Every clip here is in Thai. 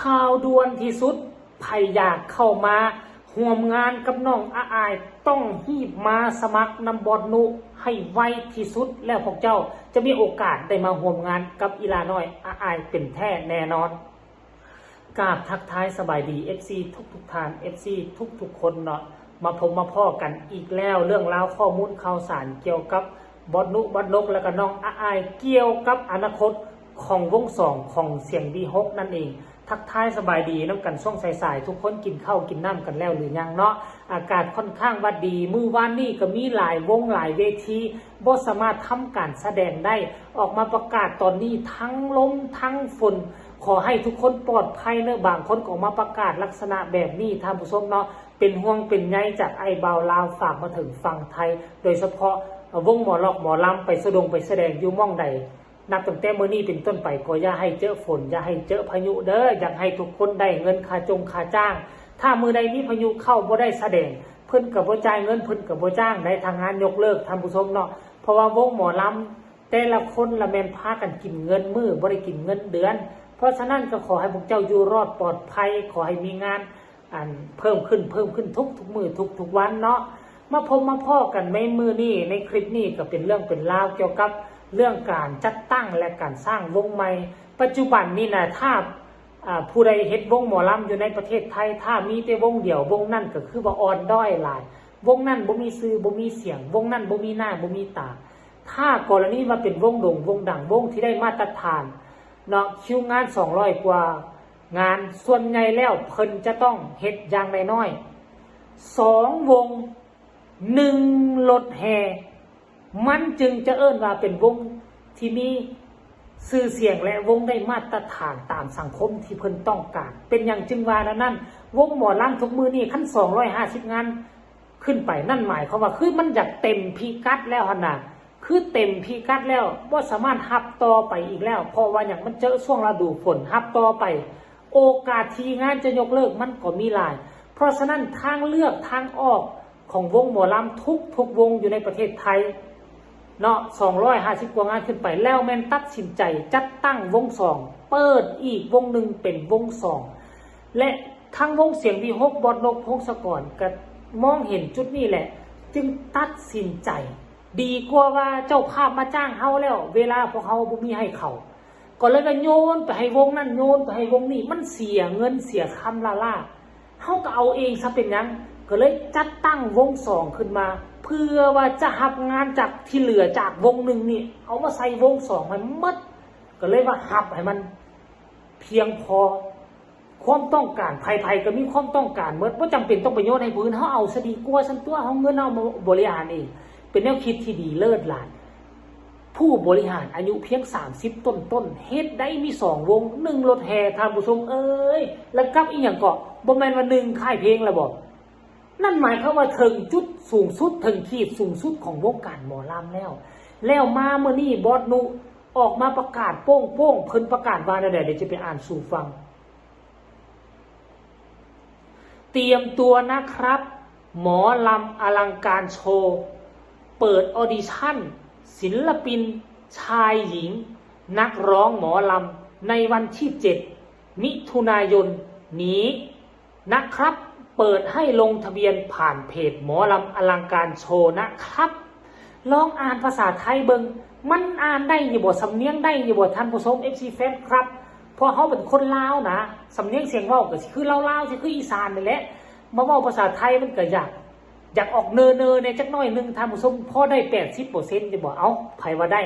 ข่าวด่วนที่สุดใครอยากเข้ามาร่วมงานกับน้องอาอายต้องรีบมาสมัครนำบอดนุให้ไวที่สุดแล้วพวกเจ้าจะมีโอกาสได้มาร่วมงานกับอีลาน้อยอาอายเป็นแท้แน่นอนกราบทักทายสบายดี FC ทุกท่าน FC ทุกคนเนาะมาพบมาพ่อกันอีกแล้วเรื่องราวข้อมูลข่าวสารเกี่ยวกับบอดนุบอดนกและก็น้องอาอายเกี่ยวกับอนาคตของวงสองของเสียงดีฮกนั่นเองทักทายสบายดีน้ำกันช่วงสายๆทุกคนกินข้าวกินน้ำกันแล้วหรือยังเนาะอากาศค่อนข้างว่าดีมื้อวานนี้ก็มีหลายวงหลายเวทีบ่สามารถทำการแสดงได้ออกมาประกาศตอนนี้ทั้งลมทั้งฝนขอให้ทุกคนปลอดภัยเนอะบางคนก็ออกมาประกาศลักษณะแบบนี้ท่านผู้ชมเนาะเป็นห่วงเป็นใยจากไอ้บ่าวลาวฝากมาถึงฝั่งไทยโดยเฉพาะวงหมอลอกหมอลำไปแสดงอยู่ม่องใดนับตั้งแต่มื้อนี้เป็นต้นไปก็อย่าให้เจอฝนอย่าให้เจอพายุเด้ออยากให้ทุกคนได้เงินค่าจ้างถ้ามื้อใดมีพายุเข้าบ่ได้แสดงเพิ่นก็บ่จ่ายเงินเพิ่นก็บ่จ้างได้ทางงานยกเลิกท่านผู้ชมเนาะเพราะว่าวงหมอลำแต่ละคนละแม่นพากันกินเงินมื้อบ่ได้กินเงินเดือนเพราะฉะนั้นก็ขอให้พวกเจ้าอยู่รอดปลอดภัยขอให้มีงานเพิ่มขึ้นทุกมื้อทุกวันเนาะมาพบมาพ้อกันในมื้อนี้ในคลิปนี้ก็เป็นเรื่องเป็นราวเกี่ยวกับเรื่องการจัดตั้งและการสร้างวงใหม่ปัจจุบันนี้นะถ้าผู้ใดเฮ็ดวงหมอลำอยู่ในประเทศไทยถ้ามีแต่วงเดียววงนั่นก็คือว่าอ่อนด้อยหลายวงนั่นบ่มีชื่อบ่มีเสียงวงนั่นบ่มีหน้าบ่มีตาถ้ากรณีมาเป็นวงโด่งวงดังวงที่ได้มาตรฐานเนาะคิวงาน200กว่างานส่วนใหญ่แล้วเพิ่นจะต้องเฮ็ดอย่างน้อยๆ2วง1รถแห่มันจึงจะเอิ้นว่าเป็นวงที่มีชื่อเสียงและวงได้มาตรฐานตามสังคมที่เพิ่นต้องการเป็นอย่างจึงว่านั้นวงหมอลำทุกมือนี่ขั้น250งานขึ้นไปนั่นหมายความว่าคือมันอยากเต็มพิกัดแล้วหั่นน่ะคือเต็มพิกัดแล้วบ่สามารถรับต่อไปอีกแล้วเพราะว่าอย่างมันเจอช่วงฤดูฝนรับต่อไปโอกาสที่งานจะยกเลิกมันก็มีหลายเพราะฉะนั้นทางเลือกทางออกของวงหมอลำทุกวงอยู่ในประเทศไทยเนาะ250กว่างานขึ้นไปแล้วแม่นตัดสินใจจัดตั้งวงสองเปิดอีกวงหนึ่งเป็นวงสองและทั้งวงเสียงดีฮกบอดนกพงศกรก็มองเห็นจุดนี้แหละจึงตัดสินใจดีกว่าว่าเจ้าภาพมาจ้างเฮาแล้วเวลาพวกเฮาบ่มีให้เขาก็เลยก็โยนไปให้วงนั้นโยนไปให้วงนี้มันเสียเงินเสียคำล่าเฮาก็เอาเองซะเป็นหยังก็เลยจัดตั้งวงสองขึ้นมาเพื่อว่าจะหับงานจากที่เหลือจากวงหนึ่งนี่เอามาใส่วงสองให้หมดก็เลยว่าหับให้มันเพียงพอความต้องการไทยก็มีความต้องการหมดบ่จำเป็นต้องไปโยนให้ผู้อื่นเฮาเอาซะดีกว่าซั่นตัวเฮาเงินเอามาบริหารเองเป็นแนวคิดที่ดีเลิศหลายผู้บริหารอายุเพียง30ต้นเฮ็ดได้มี2วง1รถแห่ท่านผู้ชมเอ้ยแล้วกับอีหยังก็บ่แม่นว่า1ค่ายเพลงแล้วบ่นั่นหมายความว่าถึงจุดสูงสุดถึงขีดสูงสุดของวงการหมอลำแล้วมาเมื่อนี้บอสนุออกมาประกาศโป้งเพิ่นประกาศว่าเดี๋ยวจะไปอ่านสู่ฟังเตรียมตัวนะครับหมอลำอลังการโชว์เปิดออดิชั่นศิลปินชายหญิงนักร้องหมอลำในวันที่7มิถุนายนนี้นะครับเปิดให้ลงทะเบียนผ่านเพจหมอลำอลังการโชว์นะครับลองอ่านภาษาไทยเบิ่งมันอ่านได้อยู่บ่สำเนียงได้อยู่บ่ท่านผู้ชม FC แฟนครับเพราะเขาเป็นคนลาวนะสำเนียงเสียงเว้าก็สิคือลาวๆสิคืออีสานนี่แหละมาเว้าภาษาไทยมันก็อยากออกเนอในจักหน่อยนึงท่านผู้ชมพอได้ 80% จะบ่เอาไผว่าได้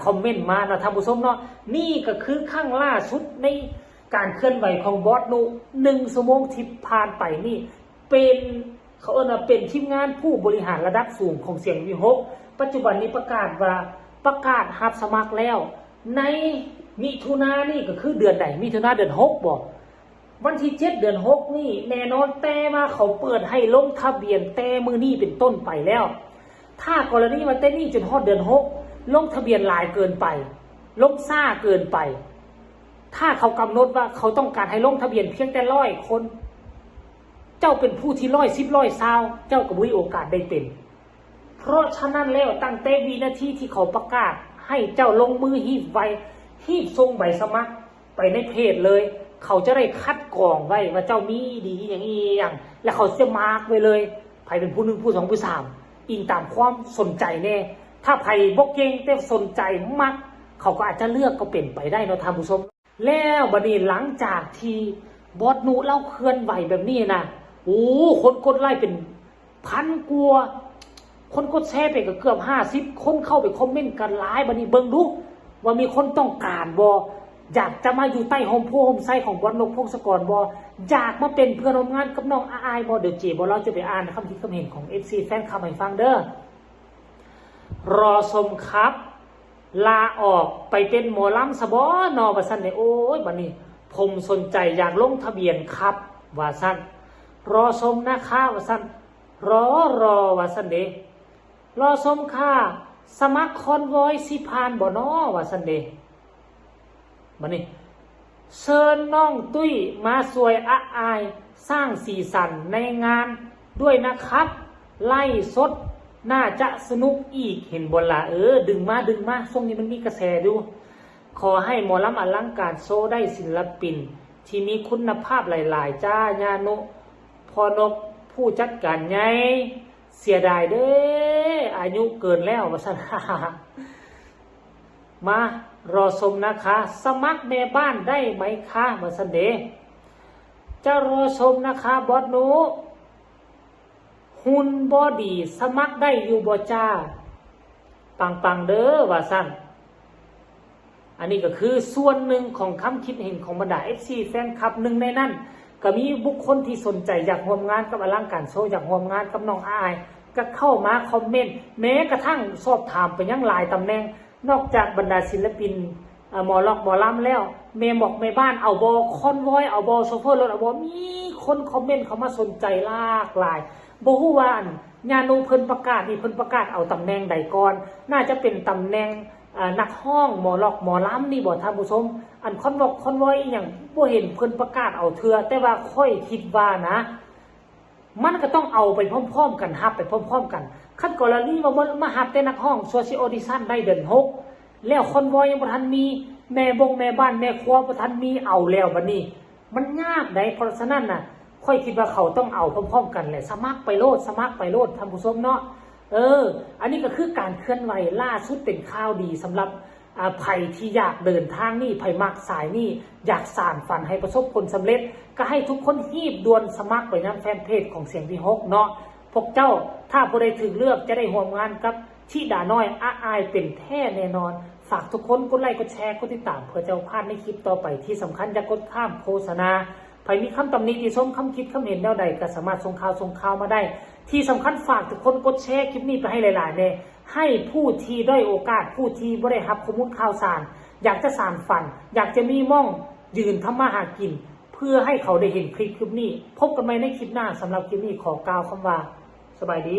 คอมเมนต์มานะท่านผู้ชมเนาะนี่ก็คือครั้งล่าสุดในการเคลื่อนไหวของบอสนุ1ชั่วโมงที่ผ่านไปนี่เป็นเขาเป็นทีมงานผู้บริหารระดับสูงของเสียงวิหกปัจจุบันนี้ประกาศรับสมัครแล้วในมิถุนายนนี่ก็คือเดือนใดมิถุนายนเดือน6บ่วันที่7เดือน6นี่แน่นอนแต่ว่าเขาเปิดให้ลงทะเบียนแต่มื้อนี้เป็นต้นไปแล้วถ้ากรณีว่าแต่นี่จนฮอดเดือน6ลงทะเบียนหลายเกินไปลงซ่าเกินไปถ้าเขากำหนดว่าเขาต้องการให้ลงทะเบียนเพียงแต่100คนเจ้าเป็นผู้ที่110 120เจ้าก็บ่มีโอกาสได้เป็นเพราะฉะนั้นแล้วตั้งแต่วินาทีที่เขาประกาศให้เจ้าลงมือหีบส่งใบสมัครไปในเพจเลย เขาจะได้คัดกรองไว้ว่าเจ้ามีดีอย่างนี้อย่างแล้วเขาจะมาร์กไว้เลยไผเป็นผู้หนึ่งผู้สองผู้สามอิงตามความสนใจแน่ถ้าไผบ่เก่งแต่สนใจมักเขาก็อาจจะเลือกก็เป็นไปได้เนาะท่านผู้ชมแล้วบัดนี้หลังจากที่บอสนุเล่าเคลื่อนไหวแบบนี้นะโอ้คนกดไลค์เป็นพันกว่าคนกดแชร์ไปก็เกือบ50คนเข้าไปคอมเมนต์กันหลายบัดนี้เบิ่งดูว่ามีคนต้องการบ่อยากจะมาอยู่ใต้โฮมโพโฮมไซของบอสนกพงศกรบ่อยากมาเป็นเพื่อนร่วมงานกับน้องอายบ่เดี๋ยวเจ๊บ่เราจะไปอ่านคำคิดคำเห็นของ FC แฟนคลับให้ฟังเด้อรอชมครับลาออกไปเป็นหมอลำสบอนอว่าซั่นเนี่ยโอ้ยบัดนี้ผมสนใจอยากลงทะเบียนครับว่าซั่นรอชมนะคะว่าซั่นรอว่าซั่นเด้รอชมค่ะสมัครคอนวอยสิผ่านบ่น้อว่าซั่นเด้บัดนี้เชิญน้องตุ้ยมาสวยอายสร้างสีสันในงานด้วยนะครับไล่สดน่าจะสนุกอีกเห็นบนละดึงมาช่วงนี้มันมีกระแสดูขอให้หมอลำอลังการโซได้ศิลปินที่มีคุณภาพหลายๆจ้าญานุพอนกผู้จัดการไงเสียดายเด้ออายุเกินแล้วว่าซั่น มารอชมนะคะสมัครแม่บ้านได้ไหมคะว่าซั่นเด้จะรอชมนะคะบอสนุหุ่นบอดีสมัครได้อยู่บ่จ้าปังเด้อว่าซั่นอันนี้ก็คือส่วนหนึ่งของคำคิดเห็นของบรรดา FC แฟนคลับหนึ่งในนั้นก็มีบุคคลที่สนใจอยากร่วมงานกับอลังการโชว์อยากร่วมงานกับน้องอายก็เข้ามาคอมเมนต์แม้กระทั่งสอบถามไปยังหลายตำแหน่งนอกจากบรรดาศิลปินหมอล็อกหมอลำแล้วแม่บอกแม่บ้านเอาบอคอนวอยเอาบอโซเฟอร์รถเอาบอมีคนคอมเมนต์เขามาสนใจหลากหลายบ่ฮู้ว่าญาโนเพิ่นประกาศนี่เพิ่นประกาศเอาตำแหน่งใดก่อนน่าจะเป็นตำแหน่งนักห้องหมอล็อกหมอลำนี่บ่ท่านผู้ชมอันคอนวอยอีหยังบ่เห็นเพิ่นประกาศเอาเทื่อแต่ว่าค่อยคิดว่านะมันก็ต้องเอาไปพร้อมๆกันฮับไปพร้อมๆกันคันกรณีว่ามาฮับแต่นักห้องซัวซิออดิชั่นได้เดือน6แล้วคอนวอยยังบ่ทันมีแม่บ้านแม่ครัวบ่ทันมีเอาแล้วบัดนี้มันยากได้เพราะฉะนั้นน่ะค่อยคิดว่าเขาต้องเอาพร้อมๆกันแหละสมัครไปโลดท่านผู้ชมเนาะอันนี้ก็คือการเคลื่อนไหวล่าสุดเป็นข่าวดีสำหรับไผ่ที่อยากเดินทางนี่ไผ่มักสายนี่อยากสานฝันให้ประสบผลสำเร็จก็ให้ทุกคนรีบด่วนสมัครไปยังแฟนเพจของเสียงที่6เนาะพวกเจ้าถ้าผู้ใดถึงเลือกจะได้ร่วมงานกับที่ด่าน้อยอายเป็นแท้แน่นอนฝากทุกคนกดไลค์กดแชร์กดติดตามเพื่อจะพลาดในคลิปต่อไปที่สำคัญอย่ากดข้ามโฆษณาไผ่มีคำตำหนิติชมคำคิดคำเห็นแนวใดก็สามารถส่งข่าวมาได้ที่สำคัญฝากทุกคนกดแชร์คลิปนี้ไปให้หลายๆเนี่ยให้ผู้ที่ด้อยโอกาสผู้ที่ไม่ได้รับข้อมูลข่าวสารอยากจะสานฝันอยากจะมีม่องยืนทำมาหากินเพื่อให้เขาได้เห็นคลิปนี้พบกันใหม่ในคลิปหน้าสำหรับคลิปนี้ขอกล่าวคำว่าสบายดี